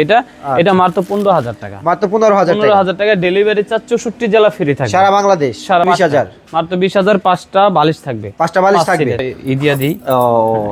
এটা এটা মাত্র 15000 টাকা, মাত্র 15000 টাকা ডেলিভারি চার্জ 64 জেলা ফ্রি থাকবে সারা বাংলাদেশ। 20000 মাত্র 20000 5টা বালিশ থাকবে, 5টা বালিশ থাকবে। ইদিয়া দি ও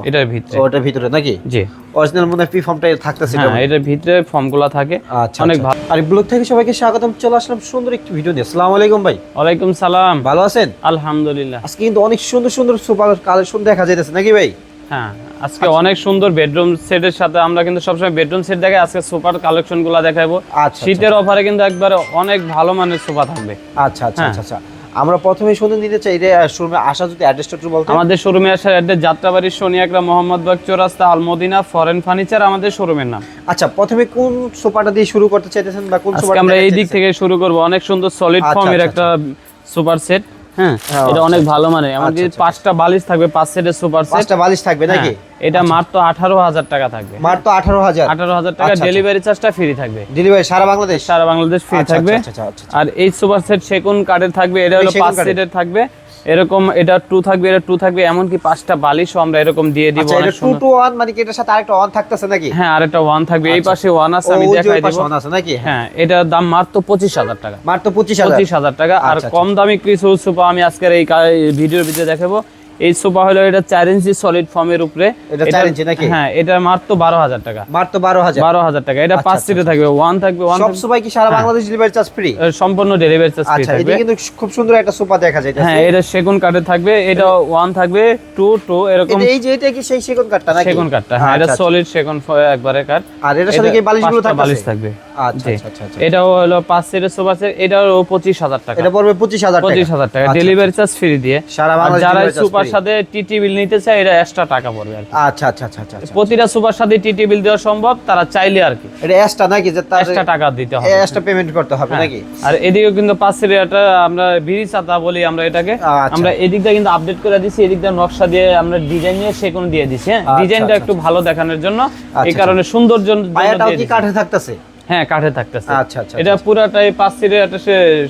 এটার ভিতরে, ওটার ভিতরে নাকি? জি অরিজিনাল মনে হয় ফর্মটা থাকতেছে। হ্যাঁ এটার ভিতরে ফর্মগুলো থাকে। আচ্ছা অনেক ভালো। আর ব্লগ থেকে সবাইকে স্বাগতম। চলে আসলাম সুন্দর একটি ভিডিও নিয়ে। আসসালামু আলাইকুম ভাই। ওয়ালাইকুম সালাম। ভালো আছেন? আলহামদুলিল্লাহ। আজকে কিন্তু অনেক সুন্দর সুন্দর সুপার কালেকশন দেখা যাইতেছে নাকি ভাই? হ্যাঁ আজকে অনেক সুন্দর বেডরুম সেটের সাথে আমরা কিন্তু সবসময় বেডরুম সেট দেখাই, আজকে সুপার কালেকশন গুলা দেখাবো। শীতের অফারে কিন্তু একবারে অনেক ভালো মানের সোফা থাকবে। আচ্ছা আচ্ছা আচ্ছা আমরা প্রথমে শুনে নিতে চাই যে শোরুমে আসা যদি অ্যাড্রেসটা একটু বলতে। আমাদের শোরুমে আসার অ্যাড্রেস যাত্রাবাড়ি সোনিয়াকড়া মোহাম্মদবাগ চৌরাস্তা আলমদিনা ফরেন ফার্নিচার আমাদের শোরুমের নাম। আচ্ছা প্রথমে কোন সোফাটা দিয়ে শুরু করতে চাইতেছেন বা কোন সোফাটা? আমরা এই দিক থেকে শুরু করব। অনেক সুন্দর সলিড ফর্মের একটা সুপার সেট। হ্যাঁ এটা অনেক ভালো মানে, এমনকি 5টা বালিশ থাকবে, 5 সেটের সুপার সেট। 5টা বালিশ থাকবে নাকি? এটা মাত্র 18000 টাকা থাকবে, মাত্র 18000 টাকা ডেলিভারি চার্জটা ফ্রি থাকবে। ডেলিভারি সারা বাংলাদেশ? সারা বাংলাদেশ ফ্রি থাকবে। আর এই সুপার সেট সেগুন কার্ডের থাকবে, এটা হলো 5 সেটের থাকবে এরকম, এটা 2 থাকবে, এটা 2 থাকবে, এমনকি 5টা বালিশও আমরা এরকম দিয়ে দিব। এটা 2 to 1 মানে কি এটার সাথে আরেকটা 1 থাকতেছে নাকি? হ্যাঁ আরেকটা 1 থাকবে, এই পাশে 1 আছে, আমি দেখাই দেব। 1 আছে নাকি? হ্যাঁ এটার দাম মাত্র 25000 টাকা, মাত্র 25000 টাকা। আর কম দামি কিছু সোফা আমি আজকের এই ভিডিওর ভিতরে দেখাবো। এই সোফা হলো এটা 4 ইঞ্চি সলিড ফর্মের উপরে, এটা 4 ইঞ্চি নাকি? হ্যাঁ এটা মাত্র 12000 টাকা, মাত্র 12000 টাকা। এটা 5 সিটে থাকবে, 1 থাকবে, 1 সব সোফাই কি সারা বাংলাদেশ ডেলিভারি চার্জ ফ্রি? সম্পূর্ণ ডেলিভারি চার্জ ফ্রি থাকবে। এটা কিন্তু খুব সুন্দর একটা সোফা দেখা যাইতেছে। হ্যাঁ এটা সেগুন কাঠের থাকবে, এটা 1 থাকবে, 2 এরকম। এই যে এটা কি সেই সেগুন কাঠটা নাকি? সেগুন কাঠটা, হ্যাঁ এটা সলিড সেগুন একবারে কাঠ। আর এটার সাথে কি বালিশগুলো থাকবে? বালিশ থাকবে। আচ্ছা আচ্ছা আচ্ছা। এটাও হলো 5 সিটের সোফা সেট, এটাও 25000 টাকা। এটা পড়বে 25000 টাকা ডেলিভারি চার্জ ফ্রি দিয়ে সারা বাংলাদেশ। যারা সুপার সাথে টিটি বিল নিতে চায় এটা এক্সট্রা টাকা পড়বে আর কি। আচ্ছা আচ্ছা আচ্ছা আচ্ছা। প্রতিটা সুপার সাথে টিটি বিল দেওয়া সম্ভব, তারা চাইলে আর কি। এটা এক্সট্রা নাকি, যে তার এক্সট্রা টাকা দিতে হবে, এক্সট্রা পেমেন্ট করতে হবে নাকি? আর এদিকেও কিন্তু 5 সিটের এটা আমরা বিড়ি ছাতা বলি আমরা এটাকে। আমরা এদিকটা কিন্তু আপডেট করে দিছি, এদিকটা নকশা দিয়ে আমরা ডিজাইন নিয়ে সেগুন দিয়ে দিছি। হ্যাঁ ডিজাইনটা একটু ভালো দেখানোর জন্য, এই কারণে সৌন্দর্যের জন্য পায়াটাও কি কাঠে থাকতেছে? হ্যাঁ কাঠে থাকতেছে। আচ্ছা আচ্ছা। এটা পুরাটাই 5 সিটের একটা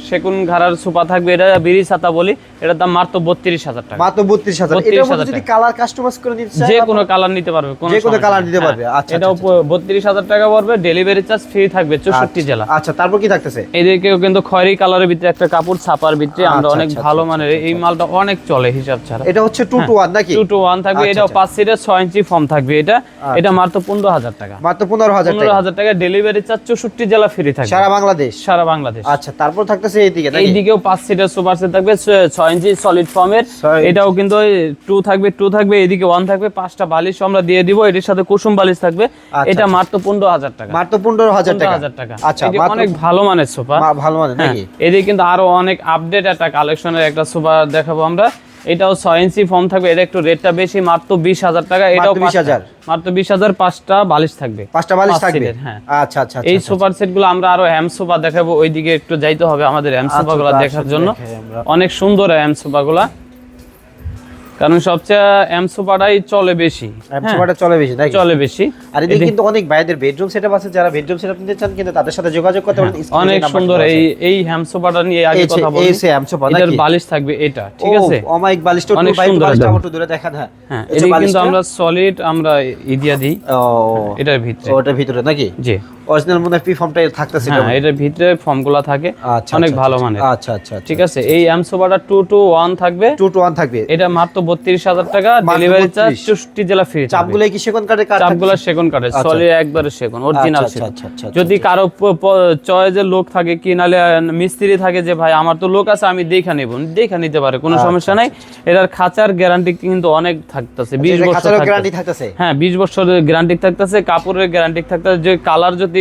সেগুন ঘাড়ার সোফা থাকবে, এটা বিড়ি ছাতা বলি। এটার দাম মাত্র 32000 টাকা, মাত্র 32000। এটার মধ্যে যদি কালার কাস্টমাইজ করে নিতে চায়, যে কোনো কালার নিতে পারবে, যে কোনো কালার নিতে পারবে। আচ্ছা এটাও 32000 টাকা পড়বে, ডেলিভারি চার্জ ফ্রি থাকবে 64 জেলা। আচ্ছা তারপর কি থাকতেছে? এদিকেও কিন্তু খয়েরি কালারের ভিতরে একটা কাপড় ছাপার ভিতরে আমরা অনেক ভালো মানের, এই মালটা অনেক চলে হিসাব ছাড়া। এটা হচ্ছে 2 to 1 নাকি? 2 to 1 থাকবে, এটাও 5 সিটের 6 ইঞ্চি ফর্ম থাকবে। এটা মাত্র 15000 টাকা, মাত্র 15000 টাকা ডেলিভারি চার্জ 64 জেলা ফ্রি থাকবে সারা বাংলাদেশ। সারা বাংলাদেশ। আচ্ছা তারপর থাকতেছে এইদিকে নাকি? এইদিকেও 5 সিটের সুপার সেট থাকবে 6 ইঞ্চি সলিড ফর্মের, এটাও কিন্তু 2 থাকবে, এদিকে 1 থাকবে, 5টা বালিশ আমরা দিয়ে দিব, এর সাথে কুসুম বালিশ থাকবে। এটা মাত্র 15000 টাকা, মাত্র 15000 টাকা। আচ্ছা অনেক ভালো মানের সোফা, ভালো মানের নাকি? এদিকে কিন্তু আরো অনেক আপডেট একটা কালেকশনের একটা সোফা দেখাবো আমরা। এটাও 6 ইঞ্চি ফর্ম থাকবে, এটা একটু রেটটা বেশি, মাত্র 20000 টাকা। এটাও 20000, মাত্র 20000, 5টা বালিশ থাকবে, 5টা বালিশ থাকবে। হ্যাঁ আচ্ছা আচ্ছা। এই সুপার সেট গুলো আমরা আরো হ্যাম সোফা দেখাবো, ওইদিকে একটু যাইতে হবে আমাদের হ্যাম সোফা গুলো দেখার জন্য। অনেক সুন্দর হ্যাম সোফা গুলা, কারণ সবচেয়ে এম সোফাটাই চলে বেশি, এম সোফাটা চলে বেশি নাকি? চলে বেশি। আর এদিকে কিন্তু অনেক ভাইদের বেডরুম সেটআপ আছে, যারা বেডরুম সেটআপ নিতে চান কিন্তু তাদের সাথে যোগাযোগ করতে পারেন। অনেক সুন্দর এই হ্যাম সোফাটা নিয়ে আগে কথা বলি। এই হ্যাম সোফা নাকি? এর বালিশ থাকবে এটা, ঠিক আছে? অমাইক বালিশটা অনেক সুন্দর, বালিশটা একটু দূরে দেখান। হ্যাঁ এই কিন্তু আমরা সলিড আমরা ইদিয়া দিই। এটার ভিতরে, ওটার ভিতরে নাকি? জি অরিজিনাল মনে হয় ফর্মটা থাকতেছে। হ্যাঁ এটার ভিতরে ফর্মগুলো থাকে, অনেক ভালো মানের। আচ্ছা আচ্ছা ঠিক আছে। এই এম সোফাটা 2 to 1 থাকবে, 2 to 1 থাকবে। এটা মাত্র 32000 টাকা, ডেলিভারি চার্জ 64 জেলা ফ্রি। চাপগুলো কি সেগুন কাঠের? চাপগুলো সেগুন কাঠের, সলিড একবারে সেগুন, অরিজিনাল সেগুন। যদি কারো চয়েসের লোক থাকে কি নালে মিস্ত্রি থাকে যে ভাই আমার তো লোক আছে আমি দেখা নেব, দেখা নিতে পারে, কোনো সমস্যা নাই। এটার খাঁচার গ্যারান্টি কিন্তু অনেক থাকতেছে, 20 বছর গ্যারান্টি থাকতেছে। হ্যাঁ 20 বছরের গ্যারান্টি থাকতেছে, কাপড়ের গ্যারান্টি থাকতেছে, যে কালার যদি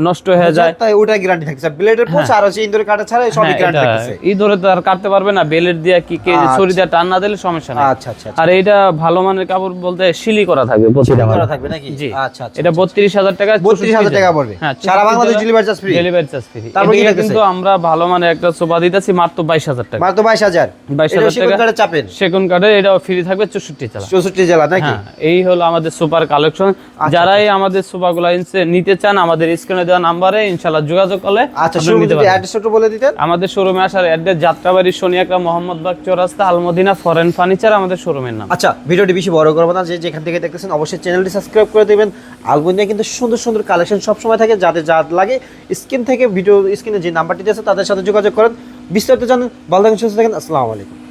নষ্ট হয়ে যায় তাই ওটা গ্যারান্টি থাকছে। ব্লেডের পোষ আর হচ্ছে ইন্দুরে কাটা ছাড়া সবই গ্যারান্টি থাকছে। এই ধরে তো আর কাটতে পারবে না, ব্লেড দিয়ে কি ছুরি দিয়ে টান না দিলে সমস্যা নাই। আচ্ছা আচ্ছা। আর এইটা ভালো মানের কাপড় বলতে শিলি করা থাকবে, প্রতিটা করা থাকবে নাকি? জি আচ্ছা আচ্ছা। এটা 32000 টাকা, 32000 টাকা পড়বে। হ্যাঁ সারা Bangladesh delivery charge free. Delivery charge free. তারপর কি কিন্তু আমরা ভালো মানের একটা সোফা দিতেছি মাত্র 22000 টাকা, মাত্র 22000 টাকা। সেগুন কাঠের চাপেন, সেগুন কাঠের, এটাও ফ্রি থাকবে 64 জেলা। 64 জেলা নাকি? এই হলো আমাদের সুপার কালেকশন। যারাই আমাদের সোফাগুলো নিতে চান আমাদের স্ক্রিনে স্ক্রিনে দেওয়া নাম্বারে ইনশাআল্লাহ যোগাযোগ করলে আচ্ছা, আপনি শুরু নিতে যদি পারবেন। অ্যাড্রেসটা একটু বলে দিতেন। আমাদের শোরুমে আসার অ্যাড্রেস যাত্রাবাড়ি শনিয়াকড়া মোহাম্মদবাগ চৌরাস্তা আলমদিনা ফরেন ফার্নিচার আমাদের শোরুমের নাম। আচ্ছা, ভিডিওটি বেশি বড় করবো না, যে যেখান থেকে দেখতেছেন অবশ্যই চ্যানেলটি সাবস্ক্রাইব করে দেবেন। আলমদিনা কিন্তু সুন্দর সুন্দর কালেকশন সবসময় থাকে, যাদের যা লাগে স্ক্রিন থেকে ভিডিও স্ক্রিনে যে নাম্বারটি আছে তাদের সাথে যোগাযোগ করেন, বিস্তারিত জানেন। ভালো থাকেন, সুস্থ থাকেন, আসসালামু আলাইকুম।